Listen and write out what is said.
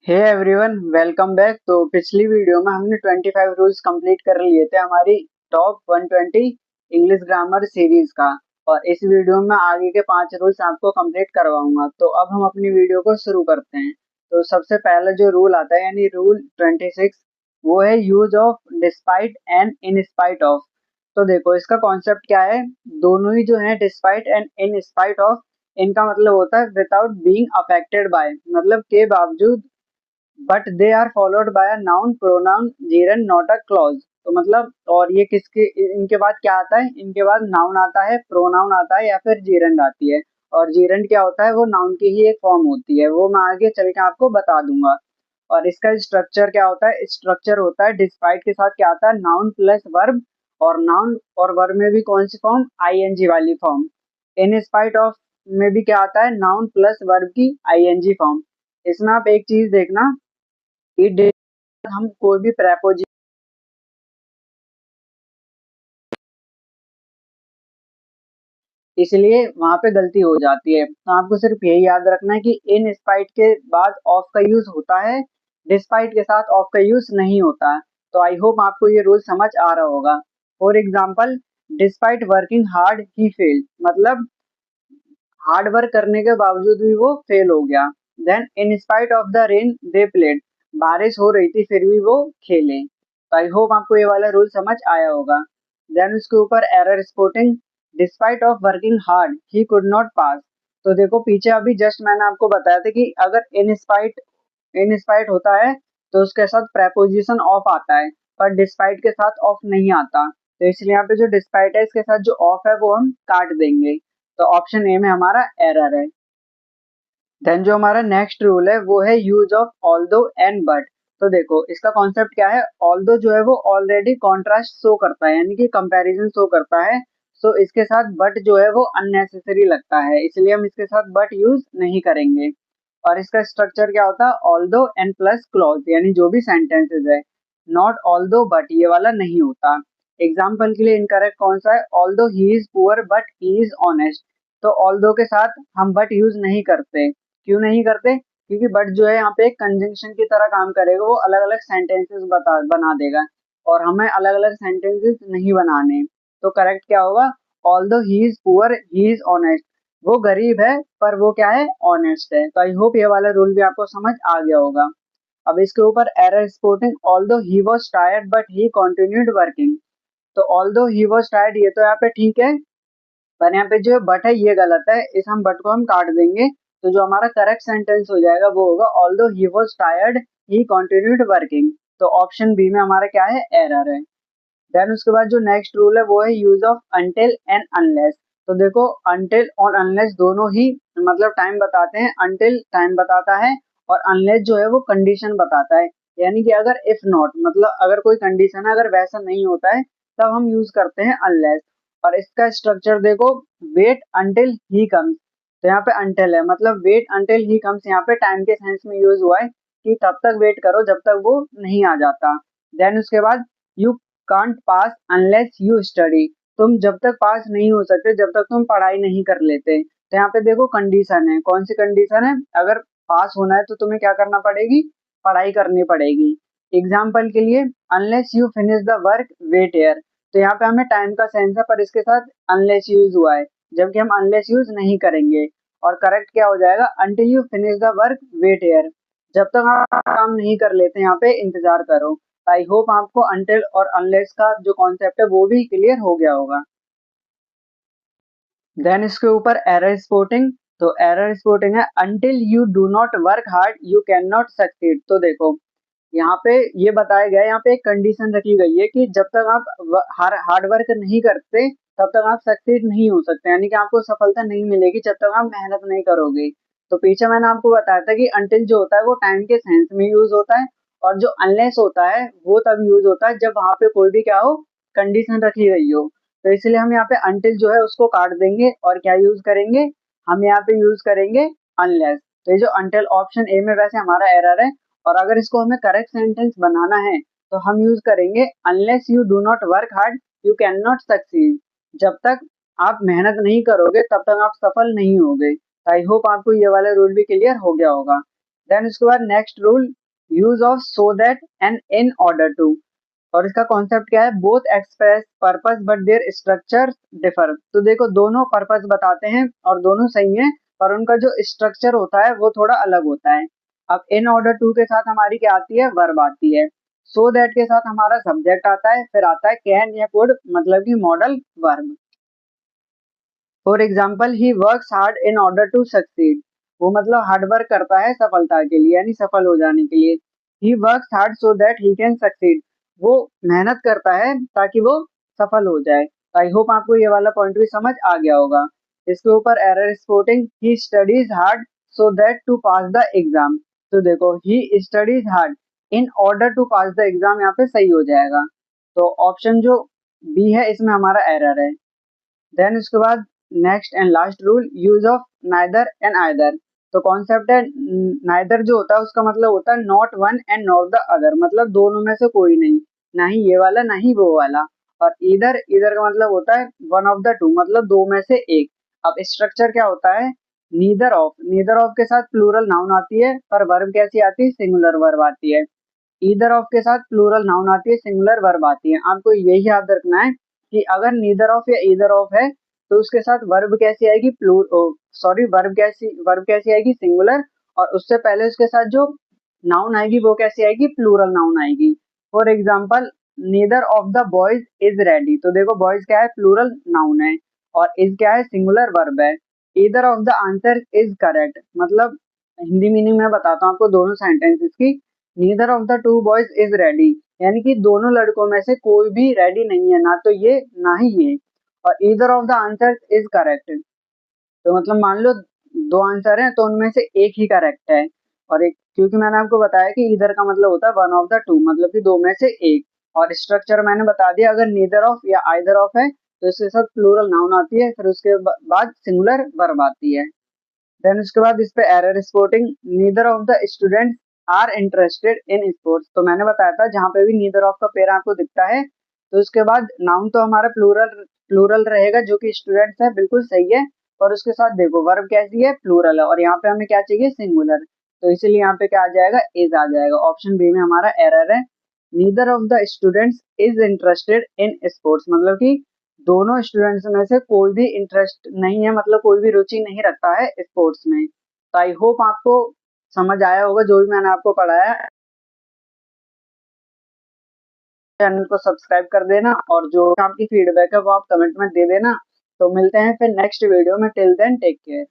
Hey everyone, welcome back. तो पिछली video में हमने 25 रूल्स कंप्लीट कर लिए थे हमारी टॉप 120 इंग्लिश ग्रामर सीरीज का। और इस वीडियो में आगे के 5 रूल्स आपको कंप्लीट करवाऊंगा। तो अब हम अपनी वीडियो को शुरू करते हैं। तो सबसे पहला जो रूल आता है यानी रूल 26, वो है use of despite and in spite of. तो देखो इसका कॉन्सेप्ट क्या है। दोनों ही जो है despite and in spite of, इनका मतलब होता है विदाउट बीइंग अफेक्टेड बाय, मतलब के बावजूद, but they are followed by a noun pronoun gerund not a clause. तो मतलब, और ये किसके, इनके बाद क्या आता है, इनके बाद नाउन आता है, प्रोनाउन आता है, या फिर जीरंड आती है। और जीरंड क्या होता है, वो नाउन की ही एक फॉर्म होती है, वो मैं आगे चल के आपको बता दूंगा। और इसका स्ट्रक्चर क्या होता है, स्ट्रक्चर होता है डिस्पाइट के साथ क्या आता है, नाउन प्लस वर्ब। और नाउन और वर्ब में भी कौन सी फॉर्म, आईएनजी वाली फॉर्म। इन स्पाइट ऑफ में भी क्या आता है, नाउन प्लस वर्ब की आईएनजी फॉर्म। इसमें आप एक चीज देखना कि हम कोई भी प्रेपोजिशन, इसलिए वहां पे गलती हो जाती है। तो आपको सिर्फ यही याद रखना है कि इन स्पाइट के बाद ऑफ का यूज होता है, डिस्पाइट के साथ ऑफ का यूज नहीं होता है। तो आई होप आपको ये रूल समझ आ रहा होगा। For example, despite working hard he failed, मतलब हार्ड वर्क करने के बावजूद भी वो फेल हो गया। Then in spite of the rain they played, बारिश हो रही थी फिर भी वो खेले। तो आई होप आपको ये वाला रूल समझ आया होगा। देन उसके ऊपर error spotting, despite of working hard he could not pass. तो देखो पीछे अभी जस्ट मैंने आपको बताया था कि अगर इन स्पाइट होता है तो उसके साथ प्रेपोजिशन ऑफ आता है, पर डिस्पाइट के साथ ऑफ नहीं आता। तो इसलिए यहाँ पे जो डिस्पाइट है इसके साथ जो ऑफ है वो हम काट देंगे। तो ऑप्शन ए में हमारा एरर है। देन जो हमारा नेक्स्ट रूल है वो है use of although and but. तो देखो इसका कॉन्सेप्ट क्या है, ऑल्दो जो है वो ऑलरेडी कॉन्ट्रास्ट शो करता है, यानी कि कंपैरिजन शो करता है। सो इसके साथ बट जो है वो अननेसेसरी लगता है, इसलिए हम इसके साथ बट यूज नहीं करेंगे। और इसका स्ट्रक्चर क्या होता है, ऑल्दो एंड प्लस क्लॉज, यानी जो भी सेंटेंसेस है। नॉट ऑल्दो बट ये वाला नहीं होता। एग्जाम्पल के लिए इनकरेक्ट कौन सा है, although he is poor but he is honest. तो ऑल्दो के साथ हम बट यूज नहीं करते। क्यों नहीं करते, क्योंकि बट जो है यहाँ पे एक कंजंक्शन की तरह काम करेगा, वो अलग अलग सेंटेंसेस बना देगा, और हमें अलग अलग सेंटेंसेस नहीं बनाने। तो करेक्ट क्या होगा, although he is poor he is honest. वो गरीब है पर वो क्या है, ऑनेस्ट है। तो आई होप ये वाला रूल भी आपको समझ आ गया होगा। अब इसके ऊपर error sporting, although he was tired but he continued working. तो ऑल्दो ही वॉज टायर्ड ये तो यहाँ पे ठीक है, पर यहाँ पे जो बट है ये गलत है, इस हम बट को हम काट देंगे। तो जो हमारा करेक्ट सेंटेंस हो जाएगा वो होगा although he was tired he continued working. तो ऑप्शन बी में हमारा क्या है, एरर है। देन उसके बाद जो नेक्स्ट रूल है वो है use of until and unless. तो देखो अनटिल और अनलेस दोनों ही मतलब टाइम बताते हैं। अनटिल टाइम बताता है और अनलेस जो है वो कंडीशन बताता है, यानी कि अगर इफ नॉट, मतलब अगर कोई कंडीशन है, अगर वैसा नहीं होता है तब हम यूज करते हैं अनलेस। और इसका स्ट्रक्चर देखो, वेट अंटिल ही कम्स। तो यहाँ पे अंटिल है, मतलब वेट अंटिल ही कम्स यहाँ पे टाइम के सेंस में यूज हुआ है कि तब तक वेट करो जब तक वो नहीं आ जाता। देन उसके बाद you can't pass unless you study, तुम जब तक पास नहीं हो सकते जब तक तुम पढ़ाई नहीं कर लेते। तो यहाँ पे देखो कंडीशन है, कौन सी कंडीशन है, अगर पास होना है तो तुम्हें क्या करना पड़ेगी, पढ़ाई करनी पड़ेगी। एग्जाम्पल के लिए, unless you finish the work wait here. तो यहाँ पे हमें टाइम का सेंस है पर इसके साथ अनलेस यूज हुआ है, जबकि हम अनलेस यूज नहीं करेंगे। और करेक्ट क्या हो जाएगा, until you finish the work wait here, जब तक आप काम नहीं कर लेते यहाँ पे इंतजार करो। आई होप आपको अंटिल और अनलेस का जो कॉन्सेप्ट है वो भी क्लियर हो गया होगा। देन इसके ऊपर एरर स्पॉटिंग। तो एरर स्पॉटिंग है, until you do not work hard you can not succeed. तो देखो यहाँ पे ये बताया गया है, यहाँ पे एक कंडीशन रखी गई है कि जब तक आप हार्ड वर्क नहीं करते तब तक आप सक्सीड नहीं हो सकते, यानी कि आपको सफलता नहीं मिलेगी जब तक आप मेहनत नहीं करोगे। तो पीछे मैंने आपको बताया था कि अंटिल जो होता है वो टाइम के सेंस में यूज होता है, और जो अनलेस होता है वो तब यूज होता है जब वहां पे कोई भी क्या हो, कंडीशन रखी गई हो। तो इसलिए हम यहाँ पे अंटिल जो है उसको काट देंगे और क्या यूज करेंगे, हम यहाँ पे यूज करेंगे अनलेस। तो ये जो अंटिल ऑप्शन ए में वैसे हमारा एरर है, और अगर इसको हमें करेक्ट सेंटेंस बनाना है तो हम यूज करेंगे unless you do not work hard you can not succeed. जब तक आप मेहनत नहीं करोगे तब तक आप सफल नहीं होगे। आई होप आपको ये वाला रूल भी क्लियर हो गया होगा। देन उसके बाद next rule use of so that and in order to. और इसका कॉन्सेप्ट क्या है, both express purpose but their structure differ. तो देखो दोनों पर्पस बताते हैं और दोनों सही है, पर उनका जो स्ट्रक्चर होता है वो थोड़ा अलग होता है। अब इन ऑर्डर टू के साथ हमारी क्या आती है, वर्ब आती है। सो दैट के साथ हमारा सब्जेक्ट आता है, फिर आता है कैन या कुड, मतलब कि modal verb. For example he works hard in order to succeed. वो मतलब हार्ड वर्क करता है सफलता के लिए, यानी सफल हो जाने के लिए। ही works hard so that he can succeed. वो मेहनत करता है ताकि वो सफल हो जाए। आई होप आपको ये वाला पॉइंट भी समझ आ गया होगा। इसके ऊपर error spotting, he studies hard so that to pass the exam. तो देखो he studies hard in order to pass the exam, यहाँ पे सही हो जाएगा। तो ऑप्शन जो बी है इसमें हमारा एरर है। देन उसके बाद next and last rule, use of neither and either. तो कॉन्सेप्ट है नाइदर जो होता है उसका मतलब होता है not one and not the other, मतलब दोनों में से कोई नहीं, ना ही ये वाला ना ही वो वाला। और इधर इधर का मतलब होता है वन ऑफ द टू, मतलब दो में से एक। अब स्ट्रक्चर क्या होता है, नीदर ऑफ, नीदर ऑफ के साथ प्लूरल नाउन आती है, पर वर्ब कैसी आती है, सिंगुलर वर्ब आती है। ईदर ऑफ के साथ प्लूरल नाउन आती है, सिंगुलर वर्ब आती है। आपको यही याद रखना है कि अगर नीदर ऑफ या ईदर ऑफ है तो उसके साथ वर्ब कैसी आएगी, वर्ब कैसी आएगी, सिंगुलर। और उससे पहले उसके साथ जो नाउन आएगी वो कैसी आएगी, प्लूरल नाउन आएगी। For example neither of the boys is ready. तो देखो बॉयज क्या है, प्लूरल नाउन है, और इज क्या है, सिंगुलर वर्ब है। Either of the answer is correct, मतलब हिंदी मीनिंग में बताता हूँ आपको दोनों सेंटेंसेस की। Neither of the two boys is ready, यानी कि दोनों लड़कों में से कोई भी रेडी नहीं है, ना तो ये ना ही ये। और either of the answer is correct, तो मतलब मान लो दो आंसर हैं तो उनमें से एक ही करेक्ट है। और एक, क्योंकि मैंने आपको बताया कि इधर का मतलब होता है वन ऑफ द टू, मतलब कि दो में से एक। और स्ट्रक्चर मैंने बता दिया, अगर नीदर ऑफ या आइदर ऑफ है तो इसके साथ प्लूरल नाउन आती है, फिर उसके बाद सिंगुलर वर्ब आती है। देन उसके बाद इस पे error spotting, neither of the student are interested in sports. तो मैंने बताया था जहाँ पे भी नीदर ऑफ का पेयर आपको दिखता है तो उसके बाद नाउन तो हमारा प्लूरल प्लूरल रहेगा, जो कि स्टूडेंट्स है, बिल्कुल सही है। और उसके साथ देखो वर्ब कैसी है, प्लूरल है, और यहाँ पे हमें क्या चाहिए, सिंगुलर। तो इसीलिए यहाँ पे क्या आ जाएगा, इज आ जाएगा। ऑप्शन बी में हमारा एरर है। Neither of the students is interested in sports, मतलब कि दोनों स्टूडेंट्स में से कोई भी इंटरेस्ट नहीं है, मतलब कोई भी रुचि नहीं रखता है स्पोर्ट्स में। तो आई होप आपको समझ आया होगा जो भी मैंने आपको पढ़ाया। चैनल को सब्सक्राइब कर देना, और जो आपकी फीडबैक है वो आप कमेंट में दे देना। तो मिलते हैं फिर नेक्स्ट वीडियो में, टिल देन टेक केयर।